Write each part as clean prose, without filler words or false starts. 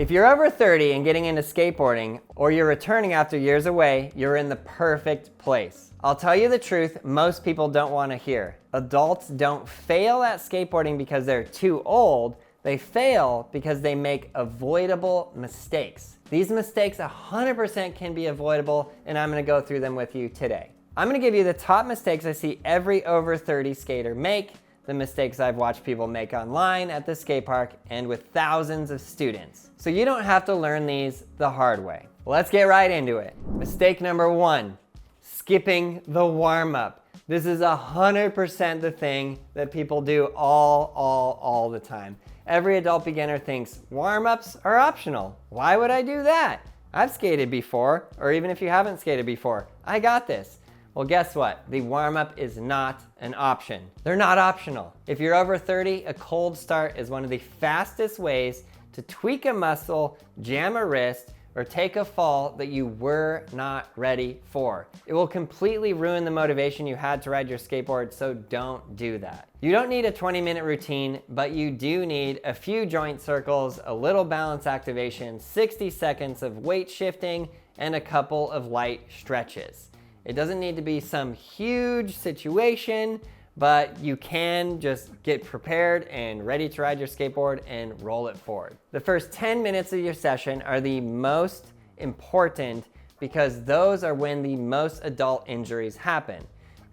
If you're over 30 and getting into skateboarding, or you're returning after years away, you're in the perfect place. I'll tell you the truth, most people don't want to hear. Adults don't fail at skateboarding because they're too old. They fail because they make avoidable mistakes. These mistakes 100% can be avoidable, and I'm going to go through them with you today. I'm going to give you the top mistakes I see every over 30 skater make, the mistakes I've watched people make online at the skate park and with thousands of students. So you don't have to learn these the hard way. Let's get right into it. Mistake number 1, skipping the warm-up. This is 100% the thing that people do all the time. Every adult beginner thinks warm-ups are optional. Why would I do that? I've skated before, or even if you haven't skated before, I got this. Well, guess what? The warm-up is not an option. They're not optional. If you're over 30, a cold start is one of the fastest ways to tweak a muscle, jam a wrist, or take a fall that you were not ready for. It will completely ruin the motivation you had to ride your skateboard, so don't do that. You don't need a 20-minute routine, but you do need a few joint circles, a little balance activation, 60 seconds of weight shifting, and a couple of light stretches. It doesn't need to be some huge situation, but you can just get prepared and ready to ride your skateboard and roll it forward. The first 10 minutes of your session are the most important because those are when the most adult injuries happen.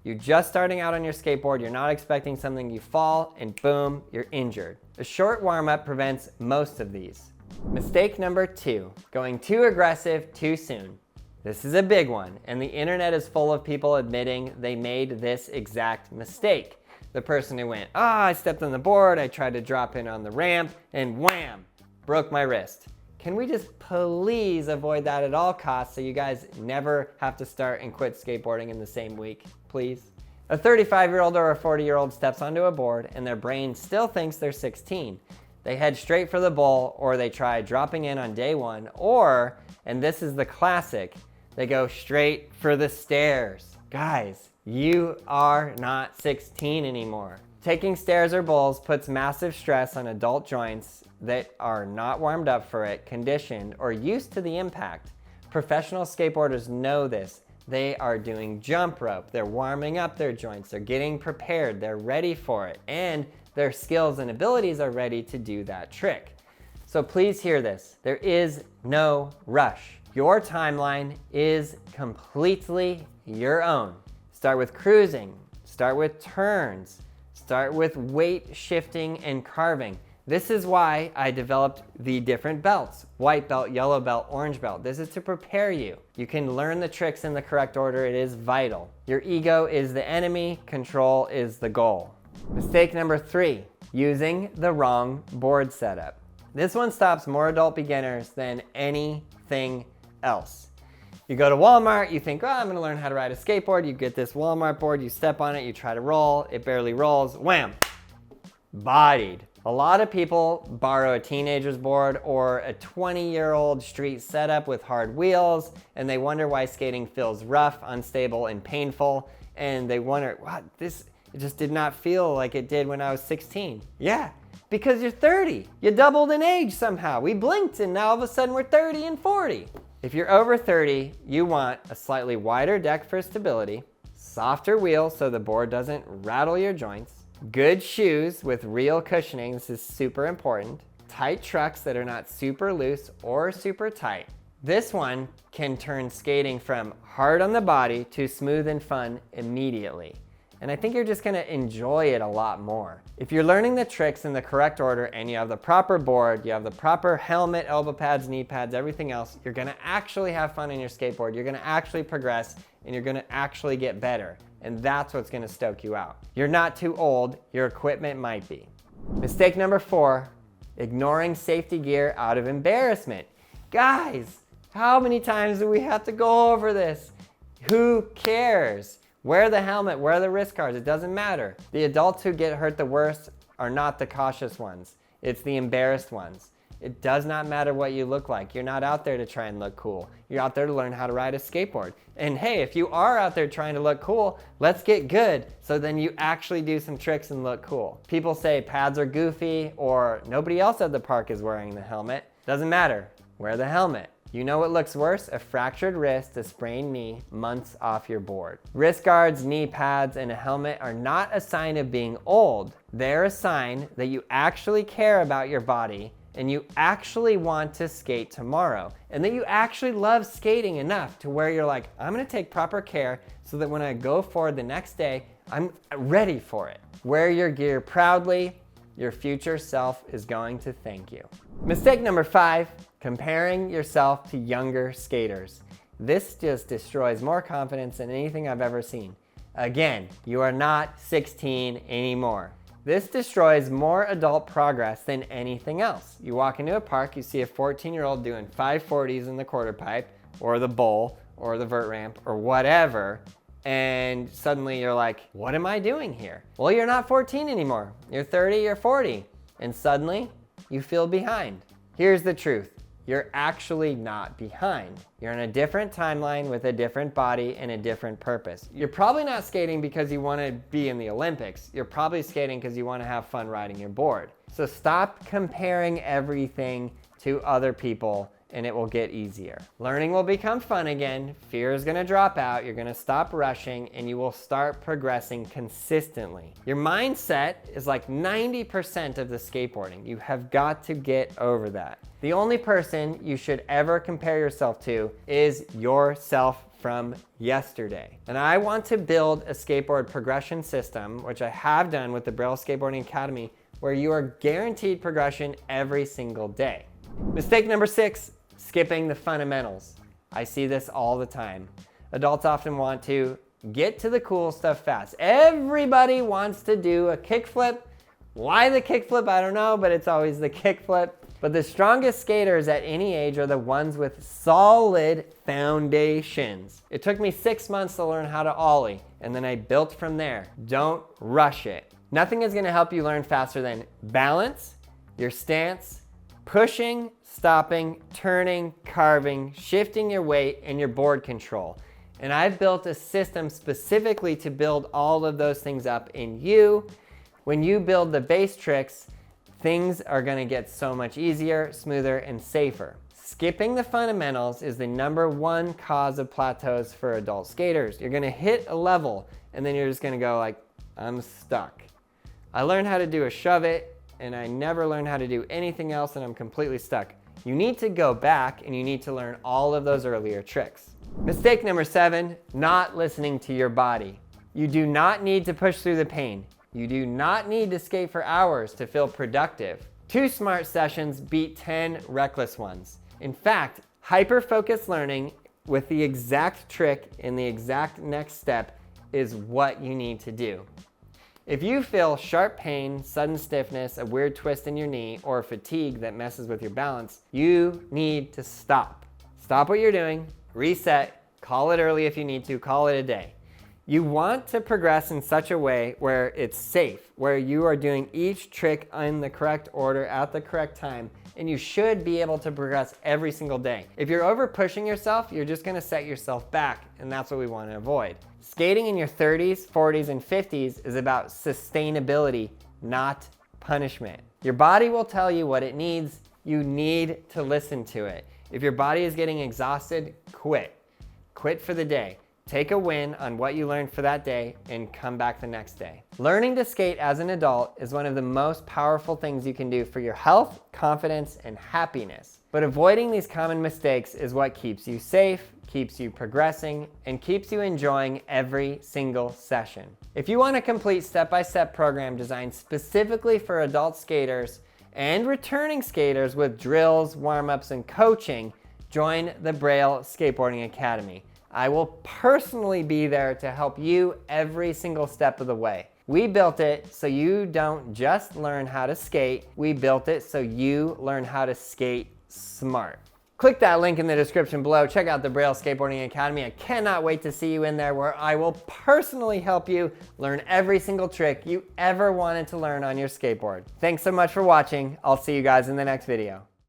You're just starting out on your skateboard, you're not expecting something, you fall, and boom, you're injured. A short warm-up prevents most of these. Mistake number 2, going too aggressive too soon. This is a big one, and the internet is full of people admitting they made this exact mistake. The person who went, I stepped on the board, I tried to drop in on the ramp, and wham, broke my wrist. Can we just please avoid that at all costs so you guys never have to start and quit skateboarding in the same week, please? A 35-year-old or a 40-year-old steps onto a board and their brain still thinks they're 16. They head straight for the bowl, or they try dropping in on day 1, or, and this is the classic, they go straight for the stairs. Guys, you are not 16 anymore. Taking stairs or bowls puts massive stress on adult joints that are not warmed up for it, conditioned, or used to the impact. Professional skateboarders know this. They are doing jump rope. They're warming up their joints. They're getting prepared. They're ready for it. And their skills and abilities are ready to do that trick. So please hear this. There is no rush. Your timeline is completely your own. Start with cruising, start with turns, start with weight shifting and carving. This is why I developed the different belts, white belt, yellow belt, orange belt. This is to prepare you. You can learn the tricks in the correct order. It is vital. Your ego is the enemy, control is the goal. Mistake number 3, using the wrong board setup. This one stops more adult beginners than anything else. You go to Walmart, you think, I'm gonna learn how to ride a skateboard. You get this Walmart board, you step on it, you try to roll, it barely rolls, wham, bodied. A lot of people borrow a teenager's board or a 20-year-old street setup with hard wheels, and they wonder why skating feels rough, unstable, and painful, and they wonder, it just did not feel like it did when I was 16. Yeah, because you're 30. You doubled in age somehow. We blinked and now all of a sudden we're 30 and 40. If you're over 30, you want a slightly wider deck for stability, softer wheels so the board doesn't rattle your joints, good shoes with real cushioning, this is super important, tight trucks that are not super loose or super tight. This one can turn skating from hard on the body to smooth and fun immediately. And I think you're just gonna enjoy it a lot more. If you're learning the tricks in the correct order and you have the proper board, you have the proper helmet, elbow pads, knee pads, everything else, you're gonna actually have fun on your skateboard, you're gonna actually progress, and you're gonna actually get better. And that's what's gonna stoke you out. You're not too old, your equipment might be. Mistake number 4, ignoring safety gear out of embarrassment. Guys, how many times do we have to go over this? Who cares? Wear the helmet, wear the wrist guards, it doesn't matter. The adults who get hurt the worst are not the cautious ones. It's the embarrassed ones. It does not matter what you look like. You're not out there to try and look cool. You're out there to learn how to ride a skateboard. And hey, if you are out there trying to look cool, let's get good so then you actually do some tricks and look cool. People say pads are goofy or nobody else at the park is wearing the helmet. Doesn't matter. Wear the helmet. You know what looks worse? A fractured wrist, a sprained knee, months off your board. Wrist guards, knee pads, and a helmet are not a sign of being old. They're a sign that you actually care about your body and you actually want to skate tomorrow, and that you actually love skating enough to where you're like, I'm gonna take proper care so that when I go forward the next day, I'm ready for it. Wear your gear proudly. Your future self is going to thank you. Mistake number 5, comparing yourself to younger skaters. This just destroys more confidence than anything I've ever seen. Again, you are not 16 anymore. This destroys more adult progress than anything else. You walk into a park, you see a 14-year-old doing 540s in the quarter pipe, or the bowl, or the vert ramp, or whatever, and suddenly you're like, what am I doing here? Well, you're not 14 anymore. You're 30, you're 40, and suddenly you feel behind. Here's the truth. You're actually not behind. You're in a different timeline with a different body and a different purpose. You're probably not skating because you want to be in the Olympics. You're probably skating because you want to have fun riding your board. So stop comparing everything to other people and it will get easier. Learning will become fun again. Fear is gonna drop out. You're gonna stop rushing and you will start progressing consistently. Your mindset is like 90% of the skateboarding. You have got to get over that. The only person you should ever compare yourself to is yourself from yesterday. And I want to build a skateboard progression system, which I have done with the Braille Skateboarding Academy, where you are guaranteed progression every single day. Mistake number 6, skipping the fundamentals. I see this all the time. Adults often want to get to the cool stuff fast. Everybody wants to do a kickflip. Why the kickflip? I don't know, but it's always the kickflip. But the strongest skaters at any age are the ones with solid foundations. It took me 6 months to learn how to ollie, and then I built from there. Don't rush it. Nothing is gonna help you learn faster than balance, your stance, pushing, stopping, turning, carving, shifting your weight, and your board control. And I've built a system specifically to build all of those things up in you. When you build the base tricks, things are gonna get so much easier, smoother, and safer. Skipping the fundamentals is the #1 cause of plateaus for adult skaters. You're gonna hit a level, and then you're just gonna go like, I'm stuck. I learned how to do a shove it, and I never learned how to do anything else, and I'm completely stuck. You need to go back and you need to learn all of those earlier tricks. Mistake number 7, not listening to your body. You do not need to push through the pain. You do not need to skate for hours to feel productive. 2 smart sessions beat 10 reckless ones. In fact, hyper-focused learning with the exact trick in the exact next step is what you need to do. If you feel sharp pain, sudden stiffness, a weird twist in your knee, or fatigue that messes with your balance, you need to stop. Stop what you're doing, reset, call it early if you need to, call it a day. You want to progress in such a way where it's safe, where you are doing each trick in the correct order at the correct time, and you should be able to progress every single day. If you're over pushing yourself, you're just gonna set yourself back, and that's what we want to avoid. Skating in your 30s, 40s, and 50s is about sustainability, not punishment. Your body will tell you what it needs. You need to listen to it. If your body is getting exhausted, quit. Quit for the day. Take a win on what you learned for that day and come back the next day. Learning to skate as an adult is one of the most powerful things you can do for your health, confidence, and happiness. But avoiding these common mistakes is what keeps you safe, keeps you progressing, and keeps you enjoying every single session. If you want a complete step-by-step program designed specifically for adult skaters and returning skaters with drills, warm-ups, and coaching, join the Braille Skateboarding Academy. I will personally be there to help you every single step of the way. We built it so you don't just learn how to skate, we built it so you learn how to skate smart. Click that link in the description below. Check out the Braille Skateboarding Academy. I cannot wait to see you in there, where I will personally help you learn every single trick you ever wanted to learn on your skateboard. Thanks so much for watching. I'll see you guys in the next video.